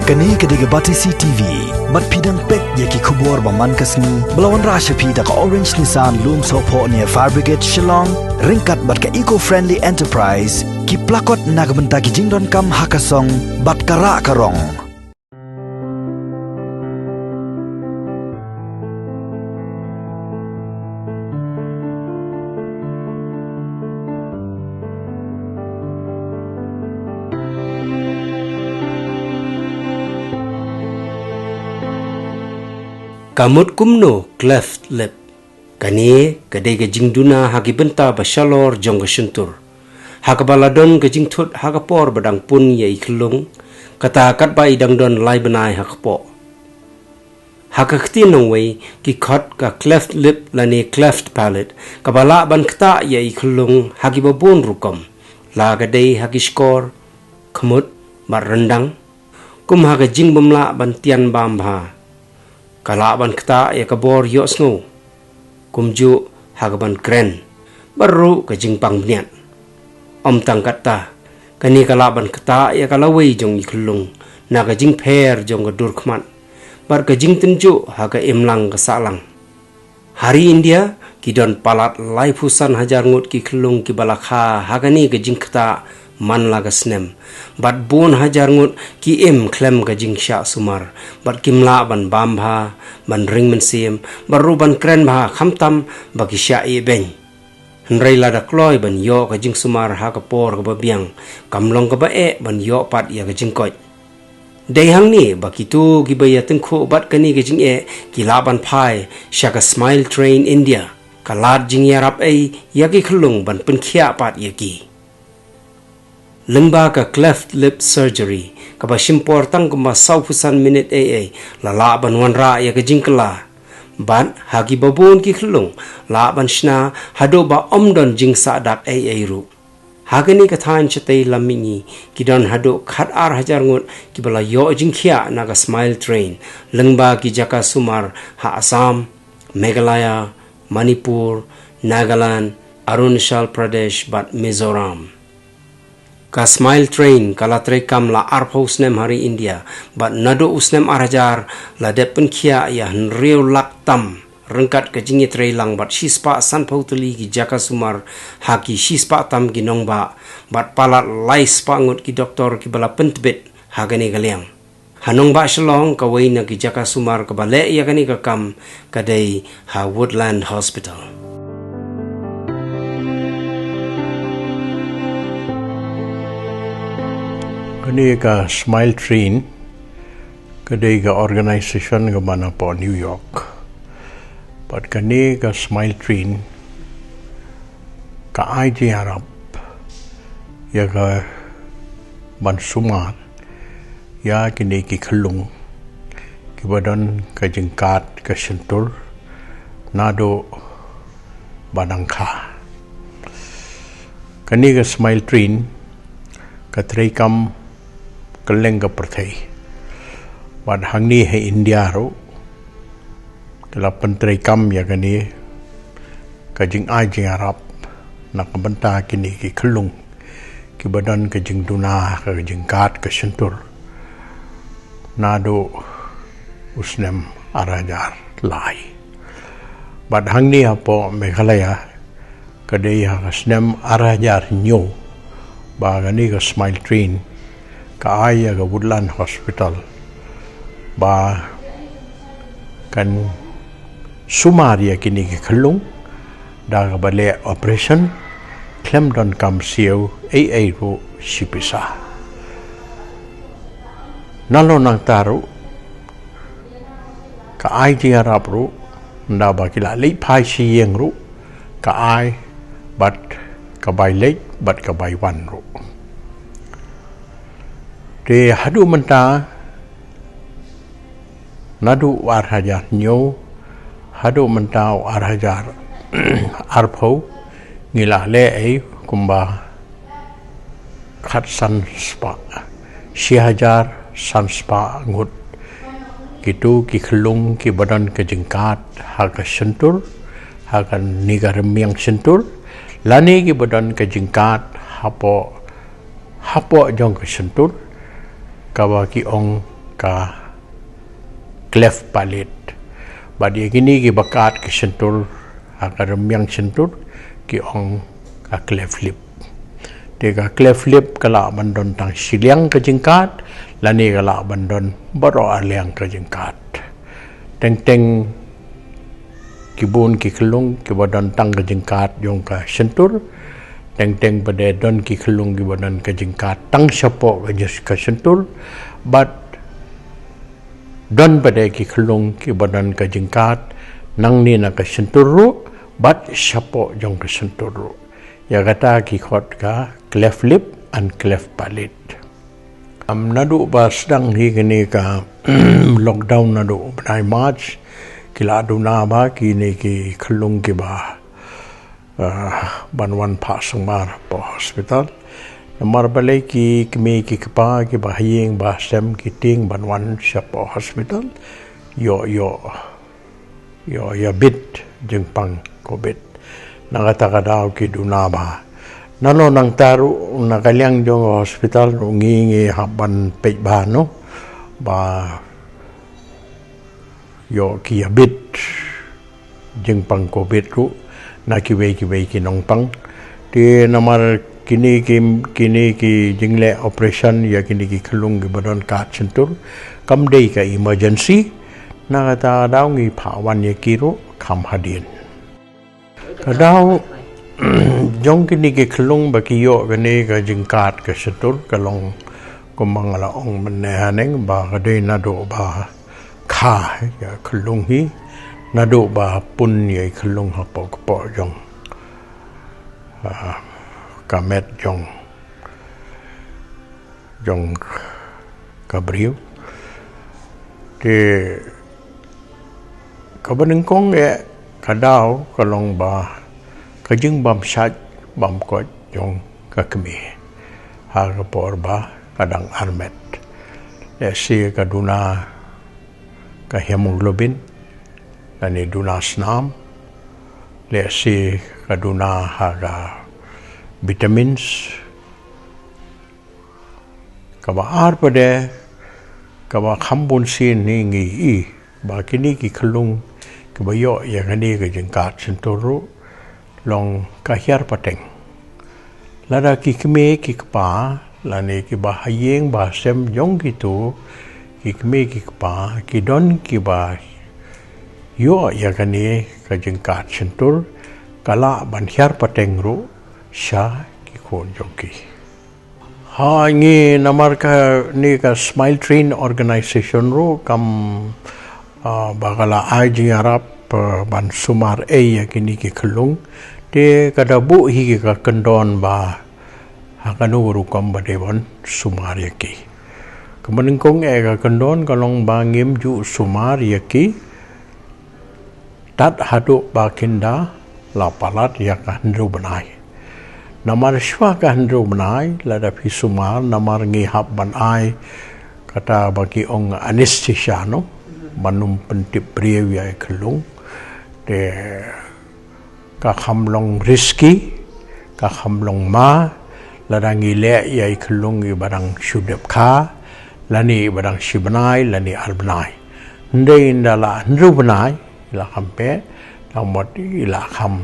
Kani kediga batisi TV, mat pidang pek yaki kubur baman kasni, belawan rasha pida ka Orange Nissan Loom Sopo near Fire Brigade Khyllung, ringkat bat ka eco-friendly enterprise, ki plakot nagbenta ki jingdon kam hakasong, bat kara karong. Kamut kumno Cleft lip. Kani kadega jingduna hagi benta basyalor jong kesentur. Hakabaladon ke jingtut hakapor badang pun ya Khyllung. Kata kat ba idang don lai benai hakapo. Hakakti nongway ki kot ka Cleft lip lani Cleft palate. Kabala ban kta ya Khyllung hagi babun rukom. La kadai hagi skor. Kamut bar rendang. Kum haga jing bamla ban tian bambha. Kalaban kata ya kabor yo sngo kumju hagaban kren baru ke jingpang bniat om tang kata kani kalaban kata ya kalawai jong Khyllung na ke jing pher jong gadur khman bar ke jing tenju haga imlang ke salang hari India kidon palat lai phusan hajar ngut Khyllung ki balakha hagani ke jing kata man laga snem bat bon hajar ngut ki em klem ka Jingkhiah sumar bat kimla ban bambha ban ring mensim baru ban kren bha khamtam bagi sya e ben hnrei lada kloi ban yo ka jing sumar ha ka por ka babiang kamlong ka ba e ban yo pat ya ka jingkoi dei hang ni bakitu gi baya tengkhu bat kani ka jing e ki laban phai sya ka smile train India kalat jing yarap e ya ki Khyllung ban penkhia pat ya ki Lyngba ka cleft lip surgery kaba simpor tang kuma saupusan minit lala ban wanra ya ka jingkla ban hagi babun ki Khyllung la ban shna hado ba omdon jingsa dak ru hagani ka thain chate lamingi kidon hado khat ar hajar ngut ki bala yo Jingkhiah na ka smile train Lyngba ki jaka sumar ha Assam Meghalaya Manipur Nagaland Arunachal Pradesh bat Mizoram ka smile train kala trekam la arpho usnem hari India bat nado usnem arajar la depen khia ya nriu laktam rengkat ke jingi treilang bat shispa san pautuli ki jaka sumar haki shispa tam ki nongba bat palat lai spa ngut ki doktor ki bala pentbet hagani galiang hanong ba shalong ka waina ki jaka sumar ka bale ya gani ka kam kadai ha Woodland Hospital. Kani ka smile train kadai ka organisation ka mana po New York but kani ka smile train ka IG Arab ya ka ban sumar ya kini ki Khyllung ki badan ka jingkat ka sentur nado badangkha kani ka smile train ka trekam Khyllung ka perthai bad hangni he India ro kala pentrai kam ya kani ka jing ai Arab nak benta kini ki Khyllung ki badan ka jing duna ka jing kat ka sentur nado usnem arajar lai bad hangni apo Meghalaya kadai ha usnem arajar nyo ba gani ka smile train ka aya ka Woodland Hospital ba kan sumaria kini ki Khyllung da ka bale operation klem don kam siu ro sipisa nalo nang taru ka ai ji Arab ro nda ba kila lei phai si yeng ro ka ai bat ka bai lei bat ka bai wan ro de hadu menta nadu war hajar nyo hadu menta war hajar arpho ngila le kumba khat san spa si hajar san spa ngut gitu ki Khyllung ki badan ke jingkat ha ka sentur ha kan nigar miang sentur lani ki badan ke jingkat hapo jong ke sentur kawa ki ong ka Cleft palit badi kini ki bakat ki sentur akaram yang sentur ki ong ka Cleft lip te ka Cleft lip kala bandon tang siliang ke jingkat lani kala bandon baro aliang ke jingkat teng kibun ki Khyllung ki badan tang ke jingkat yong ka sentur teng pada don ki Khyllung ki badan ke jingkat tang sapo ke sentur but don pada ki Khyllung ki badan ka jingkat nang ni na ka senturu bat sapo jong ka senturu ya kata ki khot ka Cleft lip and Cleft palit nadu ba sedang hi kini ka lockdown nadu benai March kila duna ba kini ki Khyllung ki ba banwan pa sangmar po hospital namar balai ki kemi ki kapa ki bahayeng bahasem ki ting banwan siapa hospital yo bit jengpang covid nangata kadau ki duna ba nalo nang taru nakalyang jong hospital ngi haban pej ba no ba yo ki bit jengpang covid ru na ki nong pang di namar kini ki jingle operation ya kini ki Khyllung ki badan kat sentur kam dei ka emergency na kata daw ngi phawan ya kiro kham hadin kadaw jong kini ki Khyllung ba ki yo kani ka jingkat ka sentur kalong kumangala ong menehaneng ba kadai nado ba kha ya Khyllung hi nado ba pun ya Khyllung ha po jong kamet jong kabriu de kabanengkong kadau kalong ba kajing bam shat bam kot jong kakmi ha kapor ba kadang armet si kaduna ka hemoglobin ani duna snam le si kaduna haga vitamins kaba pada kaba khambun sin ni ngi ba kini ki Khyllung kaba yo yang ani ke jengkat senturu long kahyar pateng lada ki kme ki kpa lani ki bahayeng bahasem jong gitu ki kme ki kpa ki don ki ba yo yang ani ke jengkat sentur kala banhyar pateng ru sha ki khon joki ha ngi namar ka ni ka smile train organization ro kam bagala aji arab ban sumar ya kini ki Khyllung te kada bu hi ka kendon ba hakanu ru kam badebon sumar ya ki kemenengkong ka kendon kalong bangim ju sumar ya ki tat hadu ba kinda la palat ya ka ndru banai namar shwa ka handro manai lada phi sumar namar ngi hab ban ai kata bagi ong anesthesia no manum pentip prieu ya Khyllung de ka khamlong risky ka khamlong ma lada ngi le ya Khyllung i barang shudep kha lani barang shibanai lani albanai ndei ndala ndru banai la khampe lamot ila kham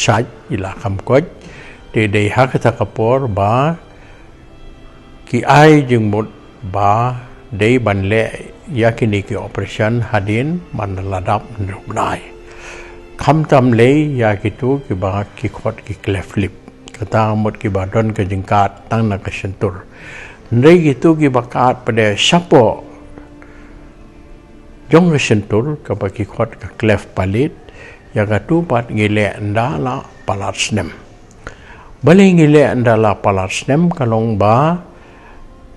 shaj ila kham koj de hakata kapor ba ki ai jeng mot ba de ban le yakini ki operation hadin man ladap nai kham tam le ya ki tu ki ba ki khot ki Cleft lip kata mot ki ba don ka jingkat tang na ka sentur ndai ki tu ki bakat pada sapo jong sentur ka ba ki khot ka Cleft palit ya ka tu pat ngile ndala palat snem balik ngile andala palasnem kalong ba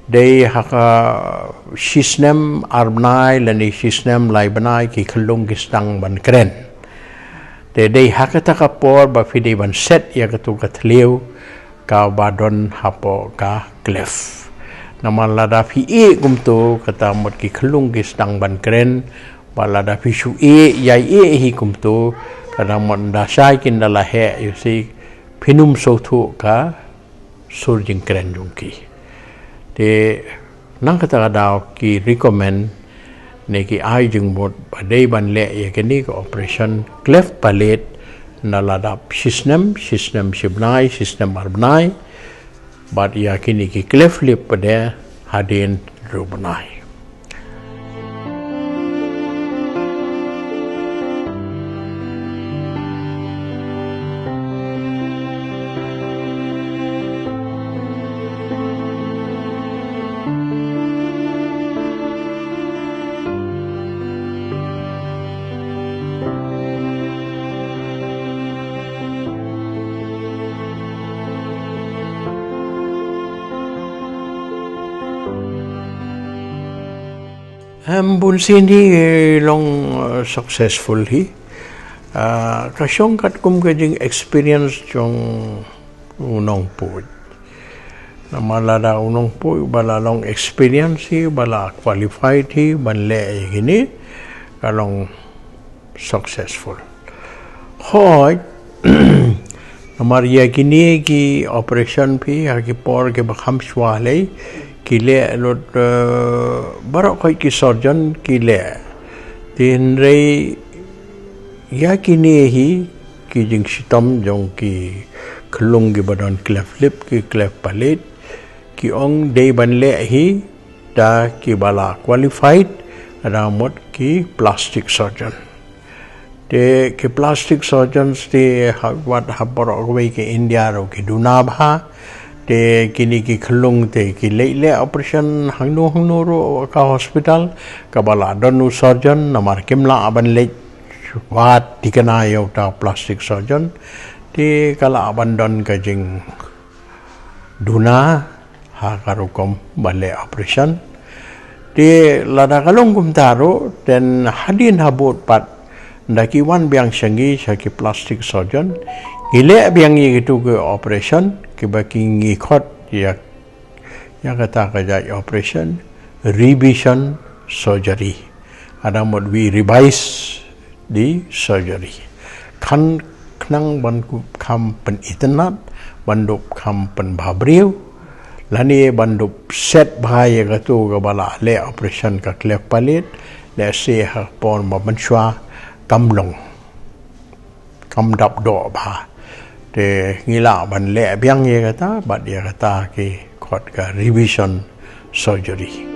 de haka sisnem arbnai lani sisnem lai banai ki Khyllung ki stang ban kren de haka takapor ba fide ban set ya katu katleu ka badon hapo ka Cleft naman lada fi gumto kata mot ki Khyllung ki stang ban kren ba lada fi su yai hi gumto kada mon da sai kin dala he you see pinum so thu ka surjing kren jongki de nang kata daw ki recommend ne ki ai jung bot badai ban le ye kini ko operation cleft palate na ladap system shibnai system arbnai but ya kini ki cleft lip pada hadin rubnai bun sini long successful hi kasyong kat kum kajing experience jong unong po na malada unong po bala long experience hi bala qualified hi ban le gini kalong successful hoy namar ya gini ki operation phi ha ki por ke bakham swale kile lot barok koi ki surgeon kile tin rei ya kini hi ki jing sitam jong ki Khyllung gi badon cleft lip ki cleft palate ki ong dei ban le hi da ki bala qualified ramot ki plastic surgeon te ki plastic surgeons te wat habor we ki India ro ki dunabha te kini ki Khyllung te ki le operation hangno ro ka hospital ka bala donu surgeon namar kimla aban le wat tikana yo ta plastic surgeon te kala aban don ka jing duna ha karukom bale operation te lada kalong kumtaro ten hadin habot pat ndaki wan biang shangi shaki plastic surgeon ile biang yi gitu ke operation ki baki ngi khot ya kata ka jai operation revision surgery ada mod we revise di surgery kan knang ban ku kam pen internet bandup kam pen babriu lani bandup set bhai ka tu ka bala le operation ka cleft palate le se ha pon ma ban shwa kam long kam dap do bha te ngila ban le biang ye kata bat ye kata ki khot ka revision surgery